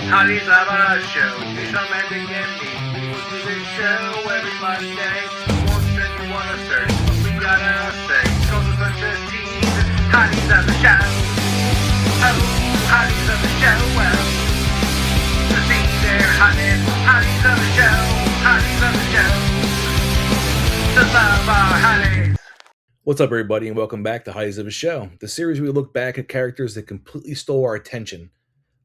Hotties love our show. He's romantic and me. We will do this show every Monday. Won't send you on a search, but we gotta say. Scrolls with such as teasers. Hotties love the show. Oh, hotties love the show. Well, to see their hotness. Hotties love the show. Hotties love the show. To love our hotties. What's up, everybody, and welcome back to Hotties of a Show, the series where we look back at characters that completely stole our attention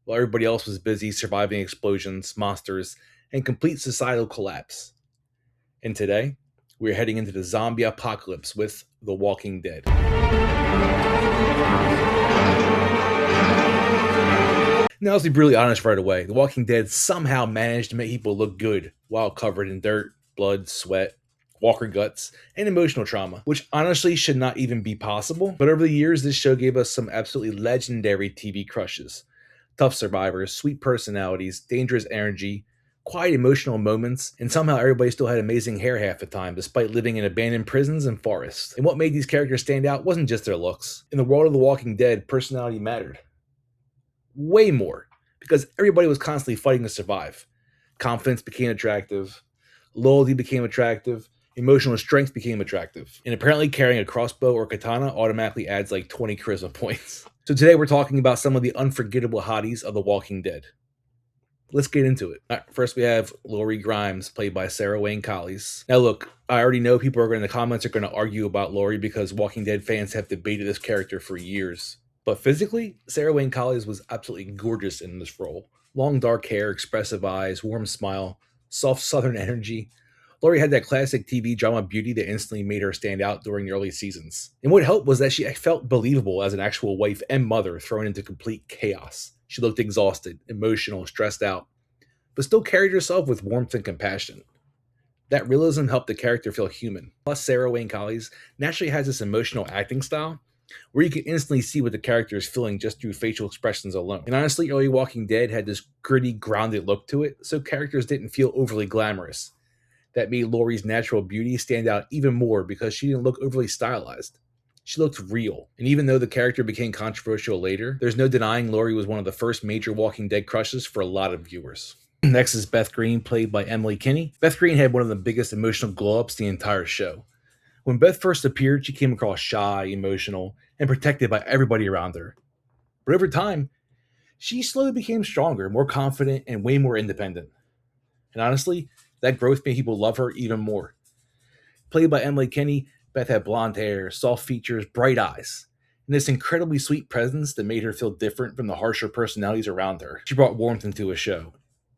while everybody else was busy surviving explosions, monsters, and complete societal collapse. And today, we're heading into the zombie apocalypse with The Walking Dead. Now, let's be brutally honest right away. The Walking Dead somehow managed to make people look good while covered in dirt, blood, sweat, walker guts, and emotional trauma, which honestly should not even be possible. But over the years, this show gave us some absolutely legendary TV crushes. Tough survivors, sweet personalities, dangerous energy, quiet emotional moments, and somehow everybody still had amazing hair half the time, despite living in abandoned prisons and forests. And what made these characters stand out wasn't just their looks. In the world of The Walking Dead, personality mattered. Way more, because everybody was constantly fighting to survive. Confidence became attractive, loyalty became attractive, emotional strength became attractive. And apparently carrying a crossbow or katana automatically adds like 20 charisma points. So today we're talking about some of the unforgettable hotties of The Walking Dead. Let's get into it. All right, first we have Lori Grimes, played by Sarah Wayne Collies. Now look, I already know people are in the comments are going to argue about Lori because Walking Dead fans have debated this character for years. But physically, Sarah Wayne Collies was absolutely gorgeous in this role. Long dark hair, expressive eyes, warm smile, soft southern energy. Lori had that classic TV drama beauty that instantly made her stand out during the early seasons. And what helped was that she felt believable as an actual wife and mother thrown into complete chaos. She looked exhausted, emotional, stressed out, but still carried herself with warmth and compassion. That realism helped the character feel human. Plus, Sarah Wayne Collies naturally has this emotional acting style where you can instantly see what the character is feeling just through facial expressions alone. And honestly, early Walking Dead had this gritty, grounded look to it, so characters didn't feel overly glamorous. That made Lori's natural beauty stand out even more because she didn't look overly stylized. She looked real. And even though the character became controversial later, there's no denying Lori was one of the first major Walking Dead crushes for a lot of viewers. Next is Beth Green, played by Emily Kinney. Beth Green had one of the biggest emotional glow-ups the entire show. When Beth first appeared, she came across shy, emotional, and protected by everybody around her. But over time, she slowly became stronger, more confident, and way more independent. And honestly, that growth made people love her even more. Played by Emily Kinney, Beth had blonde hair, soft features, bright eyes, and this incredibly sweet presence that made her feel different from the harsher personalities around her. She brought warmth into a show.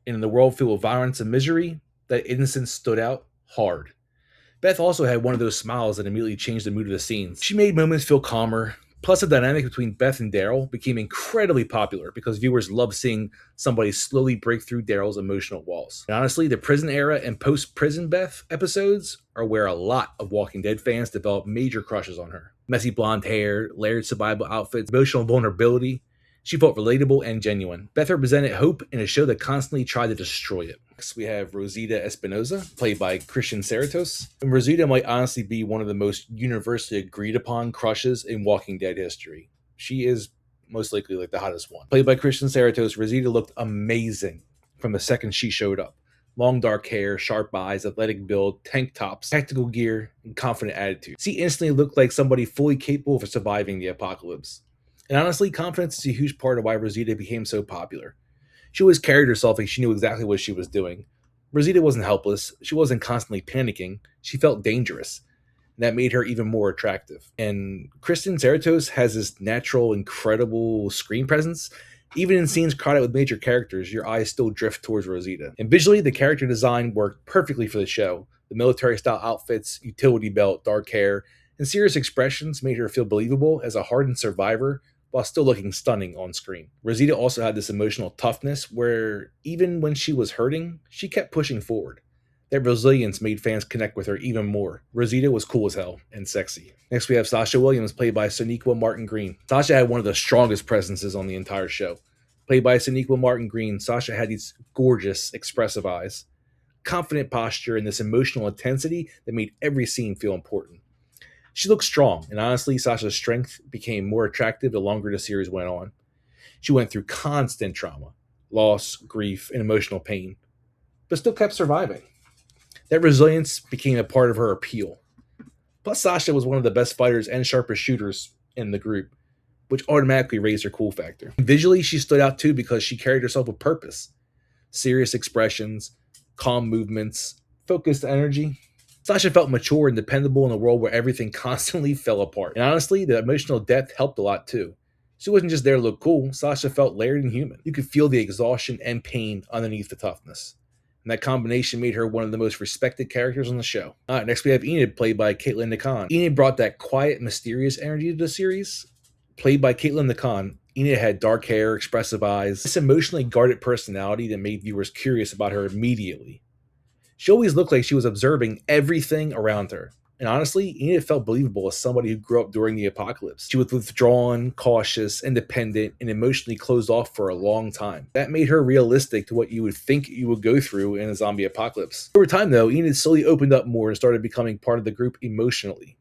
And in the world filled with violence and misery, that innocence stood out hard. Beth also had one of those smiles that immediately changed the mood of the scenes. She made moments feel calmer. Plus, the dynamic between Beth and Daryl became incredibly popular because viewers loved seeing somebody slowly break through Daryl's emotional walls. And honestly, the prison era and post-prison Beth episodes are where a lot of Walking Dead fans developed major crushes on her. Messy blonde hair, layered survival outfits, emotional vulnerability. She felt relatable and genuine. Beth represented hope in a show that constantly tried to destroy it. Next, we have Rosita Espinosa, played by Christian Cerritos. And Rosita might honestly be one of the most universally agreed upon crushes in Walking Dead history. She is most likely like the hottest one. Played by Christian Cerritos, Rosita looked amazing from the second she showed up. Long dark hair, sharp eyes, athletic build, tank tops, tactical gear, and confident attitude. She instantly looked like somebody fully capable of surviving the apocalypse. And honestly, confidence is a huge part of why Rosita became so popular. She always carried herself like she knew exactly what she was doing. Rosita wasn't helpless. She wasn't constantly panicking. She felt dangerous. And that made her even more attractive. And Kristen Cerritos has this natural, incredible screen presence. Even in scenes crowded with major characters, your eyes still drift towards Rosita. And visually, the character design worked perfectly for the show. The military-style outfits, utility belt, dark hair, and serious expressions made her feel believable as a hardened survivor while still looking stunning on screen. Rosita also had this emotional toughness where even when she was hurting, she kept pushing forward. That resilience made fans connect with her even more. Rosita was cool as hell and sexy. Next we have Sasha Williams, played by Sonequa Martin Green. Sasha had one of the strongest presences on the entire show. Played by Sonequa Martin Green, Sasha had these gorgeous, expressive eyes, confident posture, and this emotional intensity that made every scene feel important. She looked strong, and honestly, Sasha's strength became more attractive the longer the series went on. She went through constant trauma, loss, grief, and emotional pain, but still kept surviving. That resilience became a part of her appeal. Plus, Sasha was one of the best fighters and sharpest shooters in the group, which automatically raised her cool factor. Visually, she stood out too because she carried herself with purpose. Serious expressions, calm movements, focused energy. Sasha felt mature and dependable in a world where everything constantly fell apart. And honestly, the emotional depth helped a lot too. She wasn't just there to look cool, Sasha felt layered and human. You could feel the exhaustion and pain underneath the toughness. And that combination made her one of the most respected characters on the show. Alright, next we have Enid, played by Caitlin Nakan. Enid brought that quiet, mysterious energy to the series. Played by Caitlin Nakan, Enid had dark hair, expressive eyes, this emotionally guarded personality that made viewers curious about her immediately. She always looked like she was observing everything around her. And honestly, Enid felt believable as somebody who grew up during the apocalypse. She was withdrawn, cautious, independent, and emotionally closed off for a long time. That made her realistic to what you would think you would go through in a zombie apocalypse. Over time, though, Enid slowly opened up more and started becoming part of the group emotionally.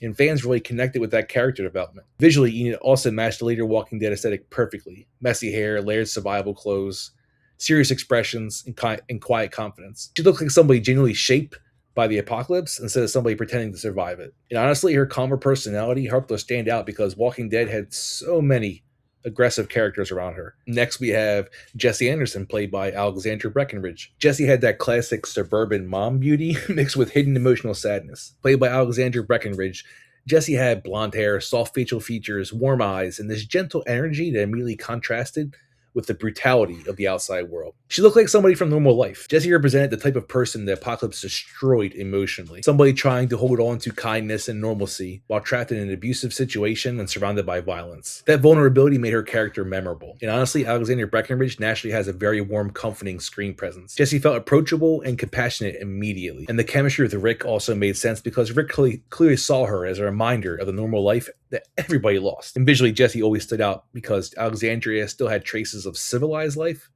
And fans really connected with that character development. Visually, Enid also matched the later Walking Dead aesthetic perfectly. Messy hair, layered survival clothes, serious expressions, and quiet confidence. She looked like somebody genuinely shaped by the apocalypse instead of somebody pretending to survive it. And honestly, her calmer personality helped her stand out because Walking Dead had so many aggressive characters around her. Next, we have Jessie Anderson, played by Alexandra Breckenridge. Jessie had that classic suburban mom beauty mixed with hidden emotional sadness. Played by Alexandra Breckenridge, Jessie had blonde hair, soft facial features, warm eyes, and this gentle energy that immediately contrasted with the brutality of the outside world. She looked like somebody from normal life. Jessie represented the type of person the apocalypse destroyed emotionally. Somebody trying to hold on to kindness and normalcy while trapped in an abusive situation and surrounded by violence. That vulnerability made her character memorable. And honestly, Alexandra Breckenridge naturally has a very warm, comforting screen presence. Jessie felt approachable and compassionate immediately. And the chemistry with Rick also made sense because Rick clearly saw her as a reminder of the normal life that everybody lost. And visually, Jessie always stood out because Alexandria still had traces of civilized life,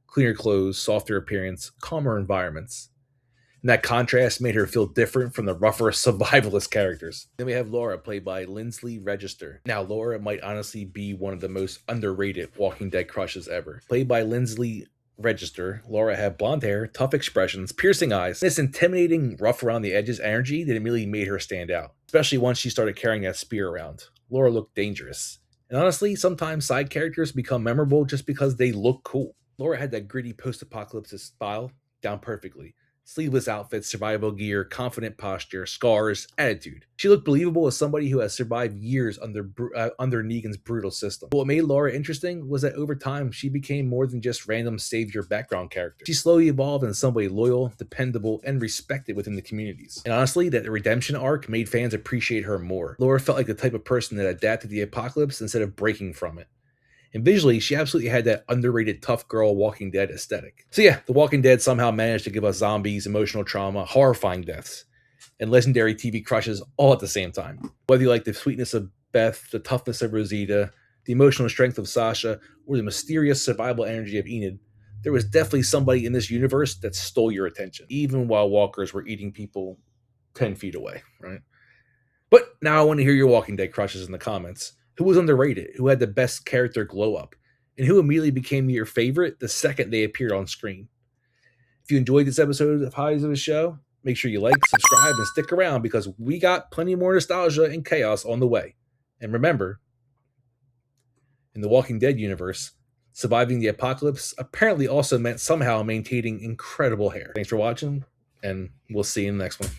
cleaner clothes, softer appearance, calmer environments. And that contrast made her feel different from the rougher survivalist characters. Then we have Laura, played by Lindsley Register. Now, Laura might honestly be one of the most underrated Walking Dead crushes ever. Played by Lindsley Register, Laura had blonde hair, tough expressions, piercing eyes, and this intimidating, rough around the edges energy that immediately made her stand out, especially once she started carrying that spear around. Laura looked dangerous. And honestly, sometimes side characters become memorable just because they look cool. Laura had that gritty post-apocalyptic style down perfectly. Sleeveless outfits, survival gear, confident posture, scars, attitude. She looked believable as somebody who has survived years under Negan's brutal system. But what made Laura interesting was that over time, she became more than just random savior background character. She slowly evolved into somebody loyal, dependable, and respected within the communities. And honestly, that redemption arc made fans appreciate her more. Laura felt like the type of person that adapted the apocalypse instead of breaking from it. And visually, she absolutely had that underrated tough girl Walking Dead aesthetic. So yeah, The Walking Dead somehow managed to give us zombies, emotional trauma, horrifying deaths, and legendary TV crushes all at the same time. Whether you like the sweetness of Beth, the toughness of Rosita, the emotional strength of Sasha, or the mysterious survival energy of Enid, there was definitely somebody in this universe that stole your attention, even while walkers were eating people 10 feet away, right? But now I want to hear your Walking Dead crushes in the comments. Who was underrated? Who had the best character glow up? And who immediately became your favorite the second they appeared on screen? If you enjoyed this episode of Hotties of the Show, make sure you like, subscribe, and stick around because we got plenty more nostalgia and chaos on the way. And remember, in the Walking Dead universe, surviving the apocalypse apparently also meant somehow maintaining incredible hair. Thanks for watching, and we'll see you in the next one.